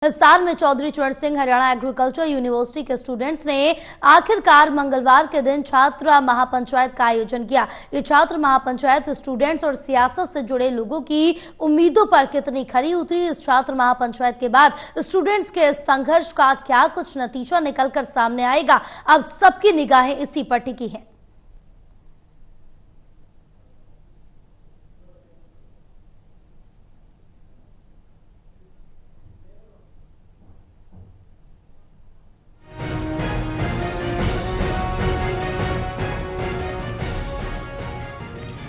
हिसार में चौधरी चरण Singh Haryana agriculture university के स्टूडेंट्स ने आखिरकार मंगलवार के दिन छात्र महापंचायत का आयोजन किया। ये छात्र महापंचायत स्टूडेंट्स और सियासत से जुड़े लोगों की उम्मीदों पर कितनी खरी उतरी। इस छात्र महापंचायत के बाद स्टूडेंट्स के संघर्ष का क्या कुछ नतीजा निकलकर सामने आएगा, अब सबकी निगाहें इसी पर टिकी हैं।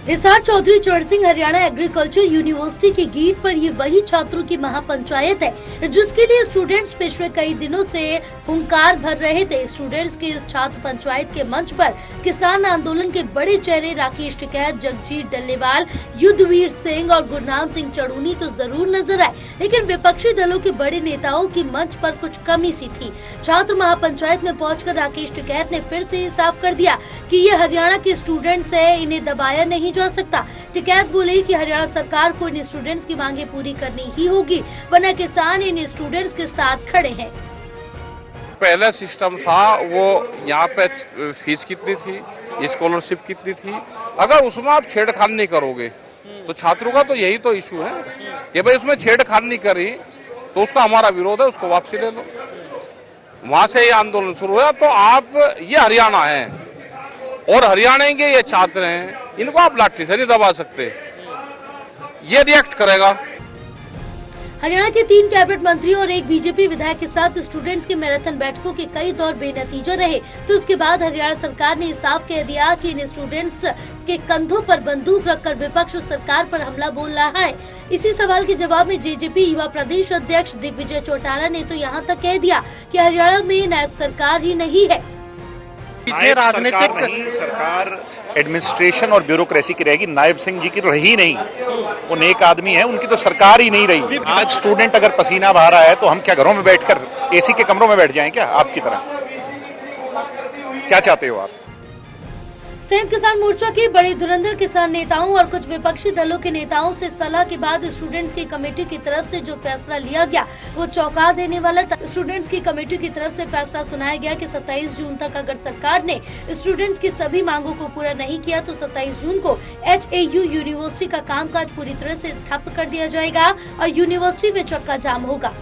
हिसार चौधरी चरण सिंह हरियाणा एग्रीकल्चर यूनिवर्सिटी के गेट पर ये वही छात्रों की महापंचायत है जिसके लिए स्टूडेंट्स पिछले कई दिनों से हुंकार भर रहे थे। स्टूडेंट्स की इस छात्र पंचायत के मंच पर किसान आंदोलन के बड़े चेहरे राकेश टिकैत, जगजीत डल्लेवाल, युद्धवीर सिंह और गुरनाम सिंह चढ़ूनी तो जरूर नजर आए, लेकिन विपक्षी दलों के बड़े नेताओं की मंच पर कुछ कमी सी थी। छात्र महापंचायत में पहुंचकर राकेश टिकैत ने फिर से साफ कर दिया कि ये हरियाणा के स्टूडेंट्स है, इन्हें दबाया नहीं जा सकता। टिकैत बोले कि हरियाणा सरकार को इन स्टूडेंट्स की मांगे पूरी करनी ही होगी, वरना किसान इन स्टूडेंट्स के साथ खड़े हैं। पहला सिस्टम था वो यहाँ पे फीस कितनी थी, स्कॉलरशिप कितनी थी, अगर उसमें आप छेड़खानी नहीं करोगे तो छात्रों का तो यही तो इशू है कि भाई उसमें छेड़खानी नहीं करी तो उसका हमारा विरोध है, उसको वापसी ले लो। वहां से ये आंदोलन शुरू हुआ। तो आप ये हरियाणा है और हरियाणा के ये छात्र हैं, इनको आप लाठी से नहीं दबा सकते, ये रिएक्ट करेगा। हरियाणा के 3 कैबिनेट मंत्री और एक बीजेपी विधायक के साथ स्टूडेंट्स की मैराथन बैठकों के कई दौर बेनतीजा रहे, तो उसके बाद हरियाणा सरकार ने साफ कह दिया कि इन स्टूडेंट्स के कंधों पर बंदूक रखकर विपक्ष सरकार पर हमला बोल रहा है। इसी सवाल के जवाब में जेजेपी युवा प्रदेश अध्यक्ष दिग्विजय चौटाला ने तो यहाँ तक कह दिया कि हरियाणा में नायब सरकार ही नहीं है, पीछे राजनीतिक सरकार एडमिनिस्ट्रेशन और ब्यूरोक्रेसी की रहेगी। नायब सिंह जी की रही नहीं, वो नेक आदमी है, उनकी तो सरकार ही नहीं रही। आज स्टूडेंट अगर पसीना बहा रहा है तो हम क्या घरों में बैठकर एसी के कमरों में बैठ जाएं क्या आपकी तरह? क्या चाहते हो आप? संयुक्त किसान मोर्चा के बड़े धुरंधर किसान नेताओं और कुछ विपक्षी दलों के नेताओं से सलाह के बाद स्टूडेंट्स की कमेटी की तरफ से जो फैसला लिया गया वो चौंका देने वाला था। स्टूडेंट्स की कमेटी की तरफ से फैसला सुनाया गया कि 27 जून तक अगर सरकार ने स्टूडेंट्स की सभी मांगों को पूरा नहीं किया तो 27 जून को HAU यूनिवर्सिटी का कामकाज पूरी तरह से ठप कर दिया जाएगा और यूनिवर्सिटी में चक्का जाम होगा।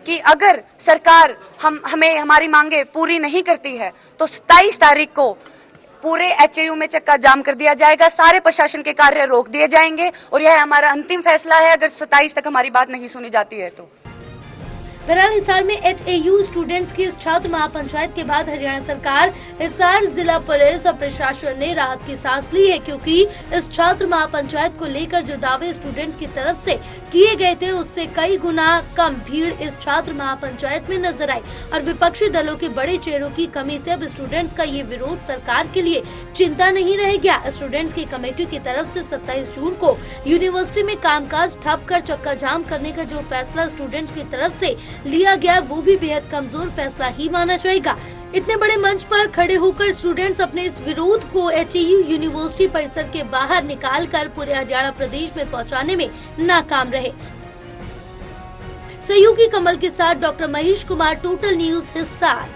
कि अगर सरकार हमें हमारी मांगे पूरी नहीं करती है तो 27 तारीख को पूरे HAU में चक्का जाम कर दिया जाएगा, सारे प्रशासन के कार्य रोक दिए जाएंगे और यह हमारा अंतिम फैसला है अगर 27 तक हमारी बात नहीं सुनी जाती है तो। बहरहाल हिसार में HAU स्टूडेंट्स की इस छात्र महापंचायत के बाद हरियाणा सरकार, हिसार जिला पुलिस और प्रशासन ने राहत की सांस ली है, क्योंकि इस छात्र महापंचायत को लेकर जो दावे स्टूडेंट्स की तरफ से किए गए थे उससे कई गुना कम भीड़ इस छात्र महापंचायत में नजर आई और विपक्षी दलों के बड़े चेहरों की कमी से अब स्टूडेंट्स का ये विरोध सरकार के लिए चिंता नहीं रह गया। स्टूडेंट्स की कमेटी की तरफ से 27 जून को यूनिवर्सिटी में कामकाज ठप कर चक्का जाम करने का जो फैसला स्टूडेंट्स की तरफ से लिया गया वो भी बेहद कमजोर फैसला ही माना जाएगा। इतने बड़े मंच पर खड़े होकर स्टूडेंट्स अपने इस विरोध को HAU यूनिवर्सिटी परिसर के बाहर निकालकर पूरे हरियाणा प्रदेश में पहुंचाने में नाकाम रहे। सहयोगी कमल के साथ doctor Mahesh Kumar, total news Hisar.